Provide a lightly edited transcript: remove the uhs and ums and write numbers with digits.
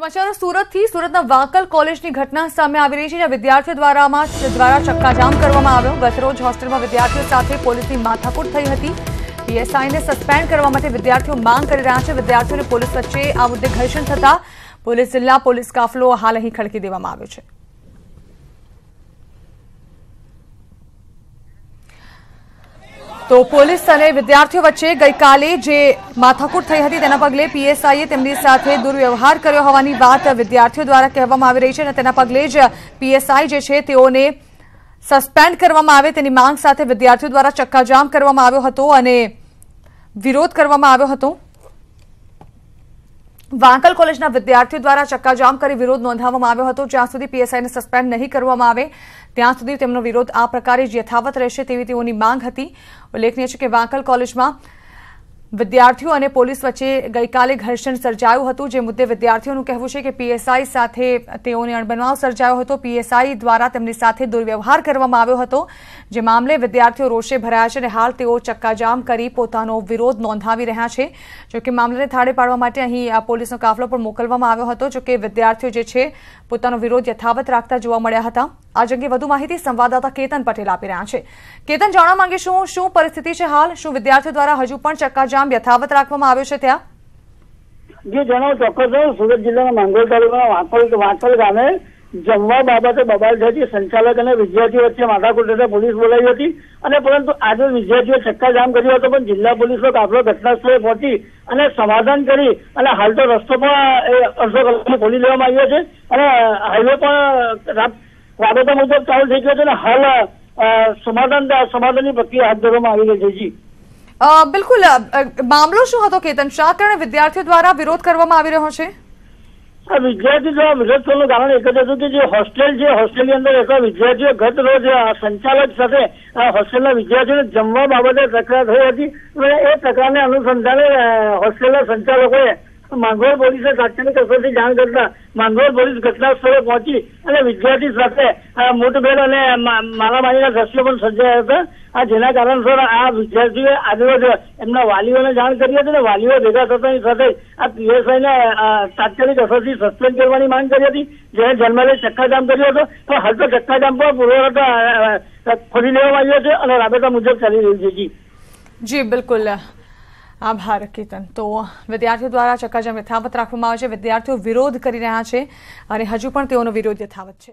સમાચારો સુરતથી સુરતના વાંકલ કોલેજની ઘટના સામે આવી રહી છે, જ્યાં વિદ્યાર્થીઓ દ્વારા ચક્કાજામ કરવામાં આવ્યો। ગતરોજ હોસ્ટેલમાં વિદ્યાર્થીઓ સાથે પોલીસની માથાકૂટ થઈ હતી। પીએસઆઈને સસ્પેન્ડ કરવા માટે વિદ્યાર્થીઓ માંગ કરી રહ્યા છે। વિદ્યાર્થીઓ અને પોલીસ વચ્ચે આ મુદ્દે ઘર્ષણ થતા જિલ્લા પોલીસ કાફલો હાલ અહીં ખડકી દેવામાં આવ્યો છે। તો પોલીસ અને વિદ્યાર્થીઓ વચ્ચે ગઈકાલે જે માથાકૂટ થઈ હતી તેના પગલે પીએસઆઈએ તેમની સાથે દુર્વ્યવહાર કર્યો હોવાની વાત વિદ્યાર્થીઓ દ્વારા કહેવામાં આવી રહી છે અને તેના પગલે જ પીએસઆઈ જે છે તેઓને સસ્પેન્ડ કરવામાં આવે તેની માંગ સાથે વિદ્યાર્થીઓ દ્વારા ચક્કાજામ કરવામાં આવ્યો હતો અને વિરોધ કરવામાં આવ્યો હતો। વાંકલ કોલેજના વિદ્યાર્થીઓ દ્વારા ચક્કાજામ કરી વિરોધ નોંધાવવામાં આવ્યો હતો। જ્યાં સુધી પીએસઆઈને સસ્પેન્ડ નહીં કરવામાં આવે ત્યાં સુધી તેમનો વિરોધ આ પ્રકારે જ યથાવત રહેશે તેવી તેઓની માંગ હતી। ઉલ્લેખનીય છે કે વાંકલ કોલેજમાં વિદ્યાર્થીઓ અને પોલીસ વચ્ચે ગઈકાલે ઘર્ષણ સર્જાયું હતું, જે મુદ્દે વિદ્યાર્થીઓનું કહેવું છે કે પીએસઆઈ સાથે તેઓને અણબનાવ સર્જાયો હતો। પીએસઆઈ દ્વારા તેમની સાથે દુર્વ્યવહાર કરવામાં આવ્યો હતો, જે મામલે વિદ્યાર્થીઓ રોષે ભરાયા છે અને હાલ તેઓ ચક્કાજામ કરી પોતાનો વિરોધ નોંધાવી રહ્યા છે। જોકે મામલાને થાળે પાડવા માટે અહીં પોલીસનો કાફલો પણ મોકલવામાં આવ્યો હતો। જોકે વિદ્યાર્થીઓ જે છે પોતાનો વિરોધ યથાવત રાખતા જોવા મળ્યા હતા। આ અંગે વધુ માહિતી સંવાદદાતા કેતન પટેલ આપી રહ્યા છે। કેતન, જાણવા માંગીશું શું પરિસ્થિતિ છે હાલ? શું વિદ્યાર્થીઓ દ્વારા હજુ પણ ચક્કાજામ યથાવત રાખવામાં આવ્યો છે ત્યાં? જે જણાવો ચોક્કસ। સુરત જિલ્લાના માંગરોળ તાલુકાના વાંકલ ગામે જમવા બાબતે બબાલ થઈ હતી। સંચાલક અને વિદ્યાર્થીઓ વચ્ચે માથાકૂટ થતા પોલીસ બોલાવી હતી અને પરંતુ આજે વિદ્યાર્થીઓ ચક્કાજામ કર્યો હતો, પણ જિલ્લા પોલીસનો કાફલો ઘટના સ્થળે પહોંચી અને સમાધાન કરી અને હાલ તો રસ્તો પણ અડધો કલાકમાં ખોલી લેવામાં આવ્યો છે અને હાઈવે પણ રાબેતા મુજબ ચાલુ થઈ ગયો છે અને હાલ સમાધાનની પ્રક્રિયા હાથ ધરવામાં આવી રહી છે। જી બિલકુલ, મામલો શું હતો કેતન? શા કારણે વિદ્યાર્થીઓ દ્વારા વિરોધ કરવામાં આવી રહ્યો છે? વિદ્યાર્થી દ્વારા વિરોધ કરવાનું કારણ એક જ હતું કે જે હોસ્ટેલની અંદર રહેતા વિદ્યાર્થીઓ ગત રોજ સંચાલક સાથે હોસ્ટેલના વિદ્યાર્થીઓને જમવા બાબતે તકરાર થઈ હતી અને એ તકરારને અનુસંધાને હોસ્ટેલના સંચાલકોએ માંગરોળ પોલીસે તાત્કાલિક અસરથી જાણ કરતા માંગરોળ પોલીસ ઘટના સ્થળે પહોંચી અને વિદ્યાર્થી સાથે મુઠભેડ અને મારામારીના દ્રશ્યો પણ સર્જાયા હતા। જેના કારણસર આ વિદ્યાર્થીઓએ આજરોજ એમના વાલીઓને જાણ કરી હતી અને વાલીઓ ભેગા થતાની સાથે આ પીએસઆઈને તાત્કાલિક અસરથી સસ્પેન્ડ કરવાની માંગ કરી હતી, જેને ધ્યાનમાં લઈ ચક્કાજામ કર્યો હતો। પણ હાલ તો ચક્કાજામ પણ પૂર્વવત ખોલી લેવામાં આવ્યો છે અને રાબેતા મુજબ ચાલી રહ્યું છે। જી બિલકુલ, આભાર કેતન। તો વિદ્યાર્થીઓ દ્વારા ચક્કાજામ યથાવત રાખવામાં આવે છે। વિદ્યાર્થીઓ વિરોધ કરી રહ્યા છે અને હજુ પણ તેઓનો વિરોધ યથાવત છે।